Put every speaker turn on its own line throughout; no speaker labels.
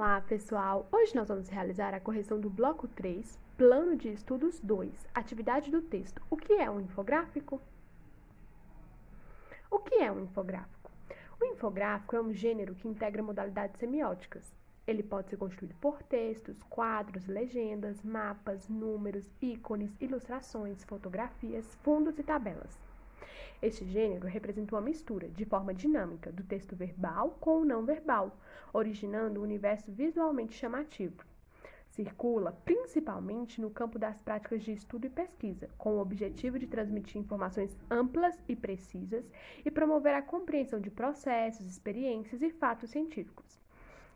Olá, pessoal! Hoje nós vamos realizar a correção do bloco 3, Plano de Estudos 2, atividade do texto. O que é um infográfico? O que é um infográfico? O infográfico é um gênero que integra modalidades semióticas. Ele pode ser constituído por textos, quadros, legendas, mapas, números, ícones, ilustrações, fotografias, fundos e tabelas. Este gênero representa uma mistura, de forma dinâmica, do texto verbal com o não verbal, originando um universo visualmente chamativo. Circula principalmente no campo das práticas de estudo e pesquisa, com o objetivo de transmitir informações amplas e precisas e promover a compreensão de processos, experiências e fatos científicos.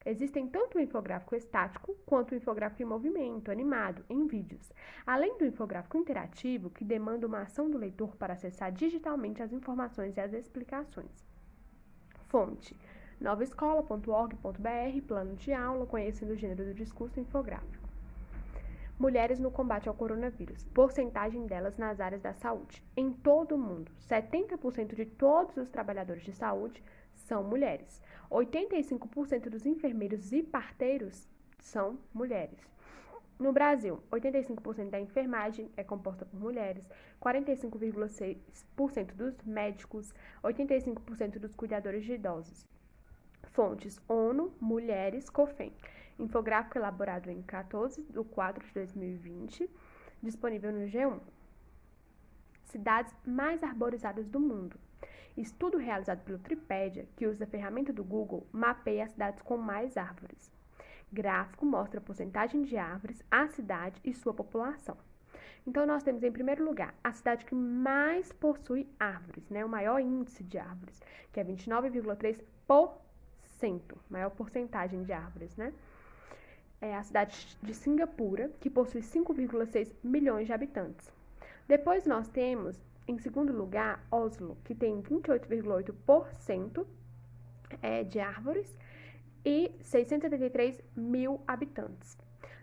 Existem tanto o infográfico estático quanto o infográfico em movimento, animado, em vídeos, além do infográfico interativo, que demanda uma ação do leitor para acessar digitalmente as informações e as explicações. Fonte: novaescola.org.br, plano de aula, conhecendo o gênero do discurso infográfico. Mulheres no combate ao coronavírus. Porcentagem delas nas áreas da saúde. Em todo o mundo, 70% de todos os trabalhadores de saúde são mulheres. 85% dos enfermeiros e parteiros são mulheres. No Brasil, 85% da enfermagem é composta por mulheres, 45,6% dos médicos, 85% dos cuidadores de idosos. Fontes: ONU, Mulheres, COFEM. Infográfico elaborado em 14/4/2020, disponível no G1. Cidades mais arborizadas do mundo. Estudo realizado pelo Tripédia, que usa a ferramenta do Google, mapeia as cidades com mais árvores. Gráfico mostra a porcentagem de árvores, a cidade e sua população. Então, nós temos, em primeiro lugar, a cidade que mais possui árvores, né? O maior índice de árvores, que é 29,3%, maior porcentagem de árvores, né? É a cidade de Singapura, que possui 5,6 milhões de habitantes. Depois nós temos, em segundo lugar, Oslo, que tem 28,8% de árvores e 673 mil habitantes.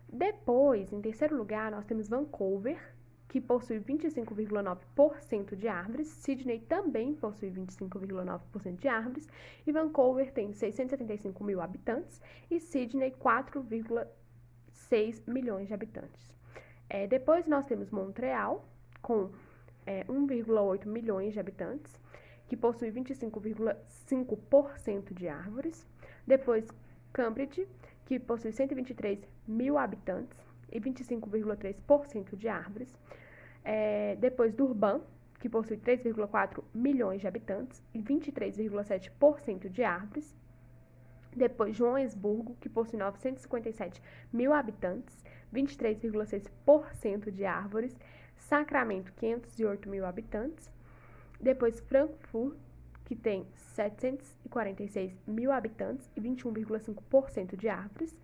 Depois, em terceiro lugar, nós temos Vancouver, que possui 25,9% de árvores. Sydney também possui 25,9% de árvores. E Vancouver tem 675 mil habitantes e Sydney 4,6 milhões de habitantes. Depois nós temos Montreal, com 1,8 milhões de habitantes, que possui 25,5% de árvores. Depois, Cambridge, que possui 123 mil habitantes e 25,3% de árvores. Depois, Durban, que possui 3,4 milhões de habitantes e 23,7% de árvores. Depois, Joanesburgo, que possui 957 mil habitantes, 23,6% de árvores. Sacramento, 508 mil habitantes. Depois, Frankfurt, que tem 746 mil habitantes e 21,5% de árvores.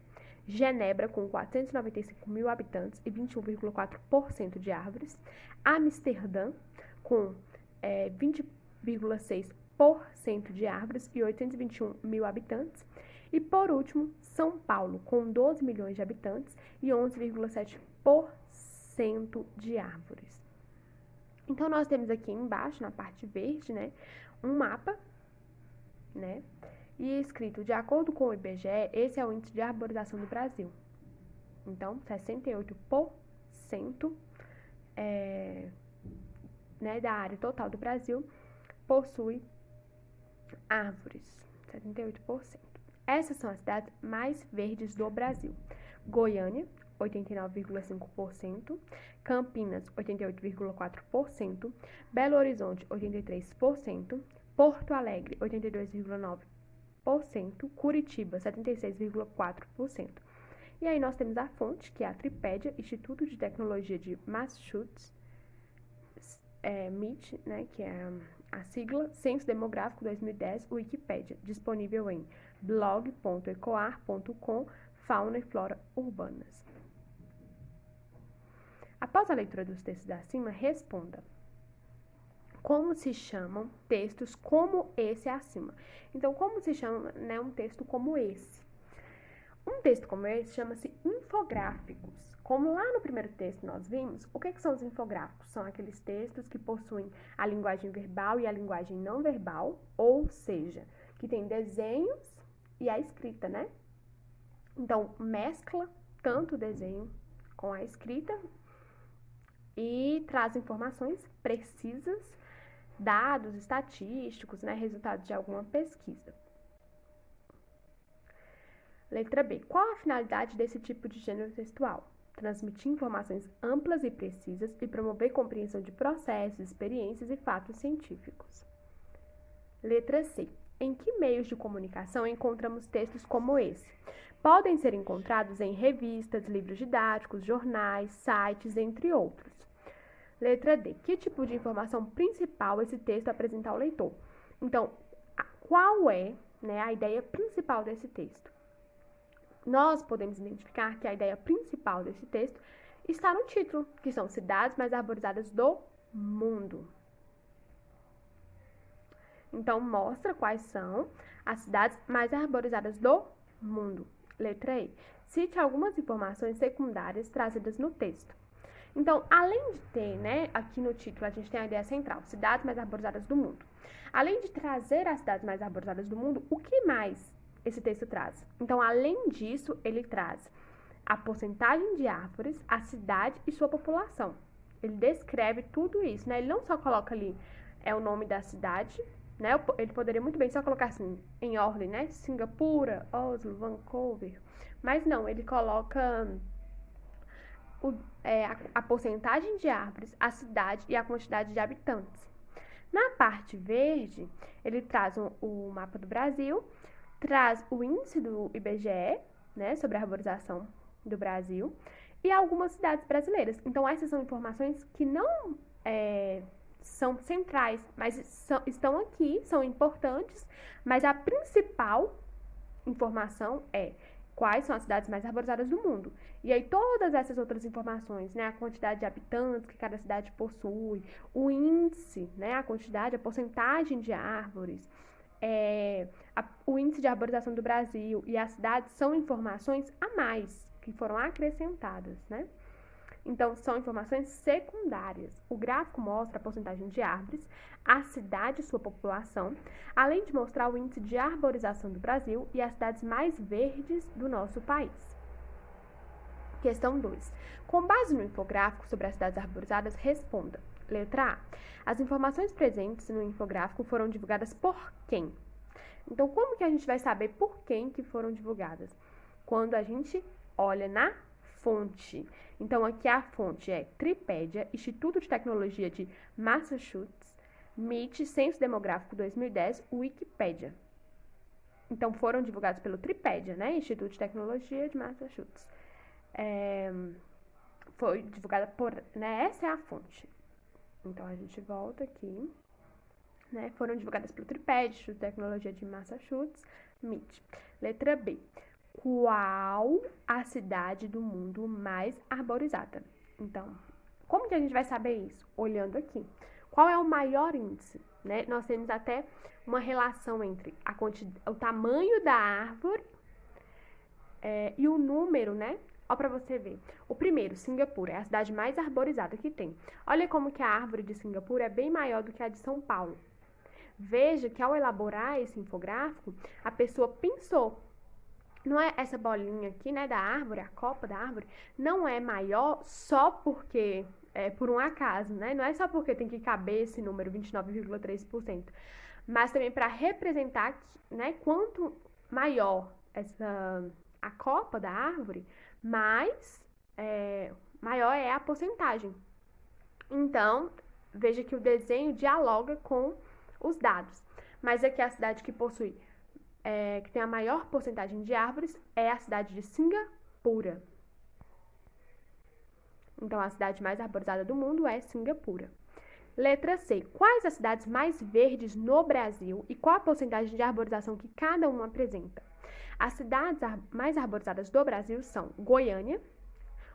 Genebra, com 495 mil habitantes e 21,4% de árvores. Amsterdã, com 20,6% de árvores e 821 mil habitantes. E, por último, São Paulo, com 12 milhões de habitantes e 11,7% de árvores. Então, nós temos aqui embaixo, na parte verde, né, um mapa, né, e escrito, de acordo com o IBGE, esse é o índice de arborização do Brasil. Então, 68% da área total do Brasil possui árvores, 78%. Essas são as cidades mais verdes do Brasil. Goiânia, 89,5%, Campinas, 88,4%, Belo Horizonte, 83%, Porto Alegre, 82,9%, Curitiba, 76,4%. E aí nós temos a fonte, que é a Tripédia, Instituto de Tecnologia de Massachusetts, MIT, né, que é a sigla, Censo Demográfico 2010, Wikipédia, disponível em blog.ecoar.com, Fauna e Flora Urbanas. Após a leitura dos textos acima, responda: como se chamam textos como esse acima? Então, como se chama, né, um texto como esse? Um texto como esse chama-se infográficos. Como lá no primeiro texto nós vimos, o que são os infográficos? São aqueles textos que possuem a linguagem verbal e a linguagem não verbal, ou seja, que tem desenhos e a escrita, né? Então, mescla tanto o desenho com a escrita e traz informações precisas, dados estatísticos, né, resultados de alguma pesquisa. Letra B. Qual a finalidade desse tipo de gênero textual? Transmitir informações amplas e precisas e promover compreensão de processos, experiências e fatos científicos. Letra C. Em que meios de comunicação encontramos textos como esse? Podem ser encontrados em revistas, livros didáticos, jornais, sites, entre outros. Letra D. Que tipo de informação principal esse texto apresenta ao leitor? Então, qual é, né, a ideia principal desse texto? Nós podemos identificar que a ideia principal desse texto está no título, que são cidades mais arborizadas do mundo. Então, mostra quais são as cidades mais arborizadas do mundo. Letra E. Cite algumas informações secundárias trazidas no texto. Então, além de ter, né, aqui no título a gente tem a ideia central, cidades mais arborizadas do mundo. Além de trazer as cidades mais arborizadas do mundo, o que mais esse texto traz? Então, além disso, ele traz a porcentagem de árvores, a cidade e sua população. Ele descreve tudo isso, né? Ele não só coloca ali o nome da cidade, né? Ele poderia muito bem só colocar assim, em ordem, né? Singapura, Oslo, Vancouver. Mas não, ele coloca a porcentagem de árvores, a cidade e a quantidade de habitantes. Na parte verde, ele traz o mapa do Brasil, traz o índice do IBGE, né, sobre a arborização do Brasil, e algumas cidades brasileiras. Então, essas são informações que não são centrais, mas estão aqui, são importantes, mas a principal informação é quais são as cidades mais arborizadas do mundo. E aí, todas essas outras informações, né, a quantidade de habitantes que cada cidade possui, o índice, né, a quantidade, a porcentagem de árvores, o índice de arborização do Brasil e as cidades são informações a mais, que foram acrescentadas, né? Então, são informações secundárias. O gráfico mostra a porcentagem de árvores, a cidade e sua população, além de mostrar o índice de arborização do Brasil e as cidades mais verdes do nosso país. Questão 2. Com base no infográfico sobre as cidades arborizadas, responda. Letra A. As informações presentes no infográfico foram divulgadas por quem? Então, como que a gente vai saber por quem que foram divulgadas? Quando a gente olha na fonte. Então, aqui a fonte é Tripédia, Instituto de Tecnologia de Massachusetts, MIT, Censo Demográfico 2010, Wikipédia. Então, foram divulgados pelo Tripédia, né? Instituto de Tecnologia de Massachusetts. Foi divulgada por, né? Essa é a fonte. Então, a gente volta aqui, né? Foram divulgadas pelo Tripédia, Instituto de Tecnologia de Massachusetts, MIT. Letra B. Qual a cidade do mundo mais arborizada? Então, como que a gente vai saber isso? Olhando aqui. Qual é o maior índice? Né? Nós temos até uma relação entre o tamanho da árvore e o número, né? Ó, para você ver. O primeiro, Singapura, é a cidade mais arborizada que tem. Olha como que a árvore de Singapura é bem maior do que a de São Paulo. Veja que ao elaborar esse infográfico, a pessoa pensou. Não é essa bolinha aqui, né, da árvore, a copa da árvore, não é maior só porque por um acaso, né? Não é só porque tem que caber esse número, 29,3%, mas também para representar, né, quanto maior a copa da árvore, maior é a porcentagem. Então, veja que o desenho dialoga com os dados. Mas aqui a cidade que possui que tem a maior porcentagem de árvores é a cidade de Singapura. Então, a cidade mais arborizada do mundo é Singapura. Letra C. Quais as cidades mais verdes no Brasil e qual a porcentagem de arborização que cada uma apresenta? As cidades mais arborizadas do Brasil são Goiânia,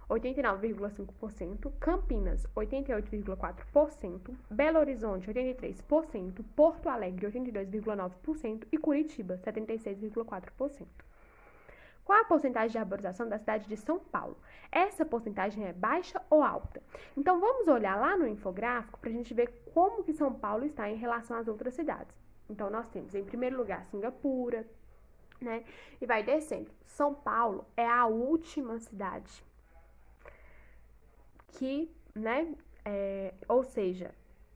89,5%, Campinas, 88,4%, Belo Horizonte, 83%, Porto Alegre, 82,9% e Curitiba, 76,4%. Qual a porcentagem de arborização da cidade de São Paulo? Essa porcentagem é baixa ou alta? Então, vamos olhar lá no infográfico para a gente ver como que São Paulo está em relação às outras cidades. Então, nós temos, em primeiro lugar, Singapura, né? E vai descendo. São Paulo é a última cidade que, né, ou seja,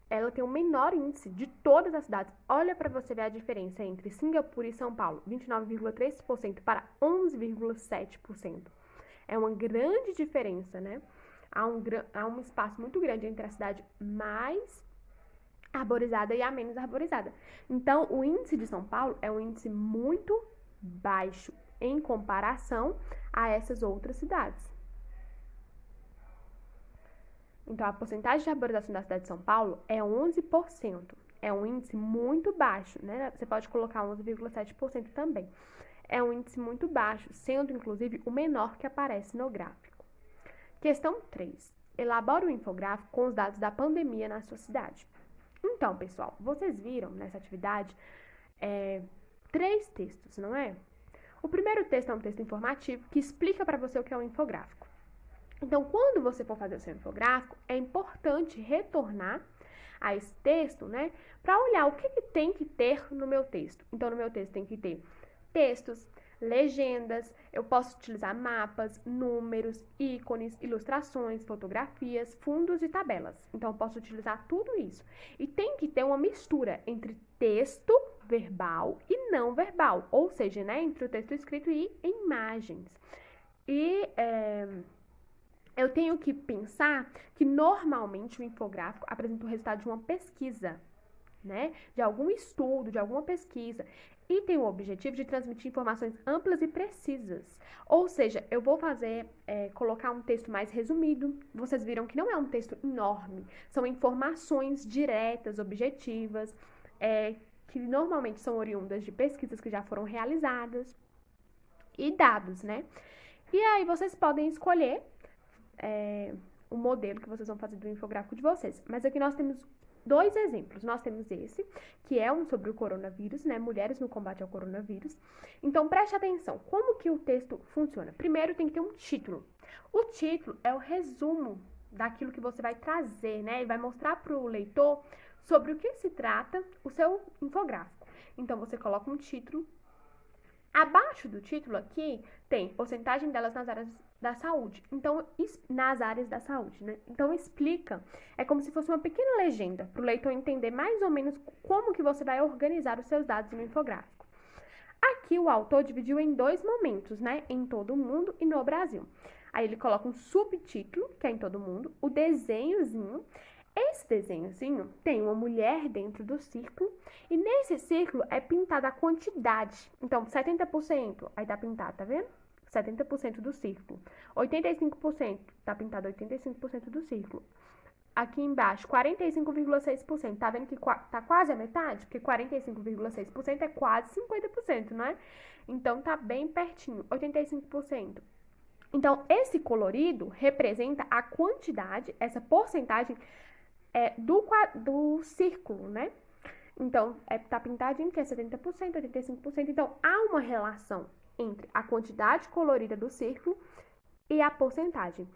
ela tem o menor índice de todas as cidades. Olha para você ver a diferença entre Singapura e São Paulo, 29,3% para 11,7%. É uma grande diferença, né? Há um espaço muito grande entre a cidade mais arborizada e a menos arborizada. Então, o índice de São Paulo é um índice muito baixo em comparação a essas outras cidades. Então, a porcentagem de arborização da cidade de São Paulo é 11%. É um índice muito baixo, né? Você pode colocar 11,7% também. É um índice muito baixo, sendo inclusive o menor que aparece no gráfico. Questão 3. Elabora o infográfico com os dados da pandemia na sua cidade. Então, pessoal, vocês viram nessa atividade 3 textos, não é? O primeiro texto é um texto informativo que explica para você o que é um infográfico. Então, quando você for fazer o seu infográfico, é importante retornar a esse texto, né, para olhar o que tem que ter no meu texto. Então, no meu texto tem que ter textos, legendas, eu posso utilizar mapas, números, ícones, ilustrações, fotografias, fundos e tabelas. Então, eu posso utilizar tudo isso. E tem que ter uma mistura entre texto verbal e não verbal, ou seja, né, entre o texto escrito e imagens. E eu tenho que pensar que normalmente o infográfico apresenta o resultado de uma pesquisa, né? De algum estudo, de alguma pesquisa. E tem o objetivo de transmitir informações amplas e precisas. Ou seja, eu vou colocar um texto mais resumido. Vocês viram que não é um texto enorme. São informações diretas, objetivas, que normalmente são oriundas de pesquisas que já foram realizadas. E dados, né? E aí vocês podem escolher o modelo que vocês vão fazer do infográfico de vocês. Mas aqui nós temos 2 exemplos. Nós temos esse, que é um sobre o coronavírus, né? Mulheres no combate ao coronavírus. Então, preste atenção. Como que o texto funciona? Primeiro, tem que ter um título. O título é o resumo daquilo que você vai trazer, né? E vai mostrar para o leitor sobre o que se trata o seu infográfico. Então, você coloca um título. Abaixo do título aqui, tem porcentagem delas nas áreas da saúde. Então, nas áreas da saúde, né? Então, explica. É como se fosse uma pequena legenda para o leitor entender mais ou menos como que você vai organizar os seus dados no infográfico. Aqui, o autor dividiu em 2 momentos, né? Em todo o mundo e no Brasil. Aí, ele coloca um subtítulo, que é em todo mundo, o desenhozinho. Esse desenhozinho tem uma mulher dentro do círculo e nesse círculo é pintada a quantidade. Então, 70%, aí tá pintado, tá vendo? 70% do círculo. 85%, tá pintado 85% do círculo. Aqui embaixo, 45,6%. Tá vendo que tá quase a metade? Porque 45,6% é quase 50%, não é? Então, tá bem pertinho, 85%. Então, esse colorido representa a quantidade, essa porcentagem do círculo, né? Então, tá pintadinho que é 70%, 85%. Então, há uma relação entre a quantidade colorida do círculo e a porcentagem.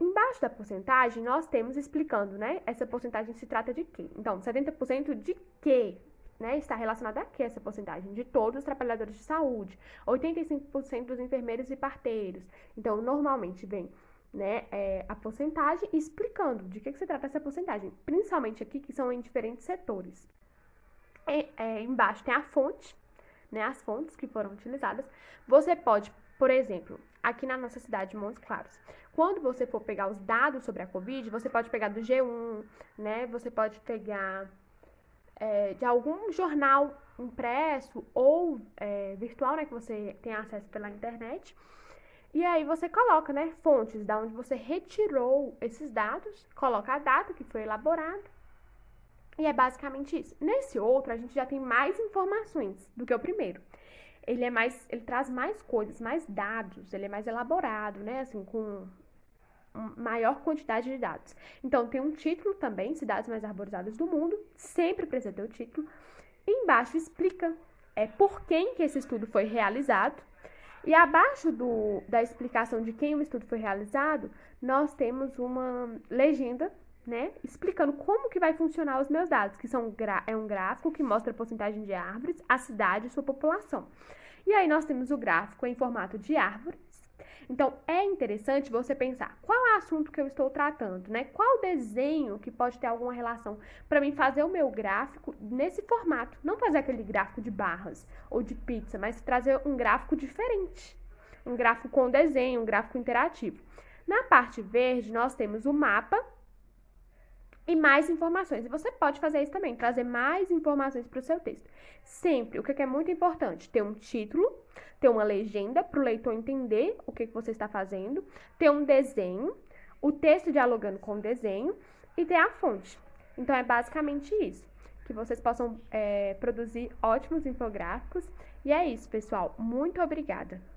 Embaixo da porcentagem, nós temos explicando, né? Essa porcentagem se trata de quê? Então, 70% de quê? Né, está relacionada a que essa porcentagem? De todos os trabalhadores de saúde, 85% dos enfermeiros e parteiros. Então, normalmente vem, né, a porcentagem explicando de que se trata essa porcentagem, principalmente aqui que são em diferentes setores. Embaixo tem a fonte, né, as fontes que foram utilizadas. Você pode, por exemplo, aqui na nossa cidade de Montes Claros, quando você for pegar os dados sobre a Covid, você pode pegar do G1, né, você pode pegar de algum jornal impresso ou virtual, né, que você tem acesso pela internet. E aí você coloca, né, fontes da onde você retirou esses dados, coloca a data que foi elaborado. E é basicamente isso. Nesse outro, a gente já tem mais informações do que o primeiro. Ele traz mais coisas, mais dados, ele é mais elaborado, né, assim, com maior quantidade de dados. Então, tem um título também, Cidades Mais Arborizadas do Mundo, sempre precisa ter o título. E embaixo explica por quem que esse estudo foi realizado. E abaixo da explicação de quem o estudo foi realizado, nós temos uma legenda, né, explicando como que vai funcionar os meus dados, que é um gráfico que mostra a porcentagem de árvores, a cidade e sua população. E aí nós temos o gráfico em formato de árvores. Então, é interessante você pensar qual é o assunto que eu estou tratando, né? Qual desenho que pode ter alguma relação para mim fazer o meu gráfico nesse formato. Não fazer aquele gráfico de barras ou de pizza, mas trazer um gráfico diferente. Um gráfico com desenho, um gráfico interativo. Na parte verde, nós temos o mapa e mais informações. E você pode fazer isso também, trazer mais informações para o seu texto. Sempre, o que é muito importante, ter um título, ter uma legenda para o leitor entender o que você está fazendo, ter um desenho, o texto dialogando com o desenho e ter a fonte. Então, é basicamente isso. Que vocês possam produzir ótimos infográficos. E é isso, pessoal. Muito obrigada!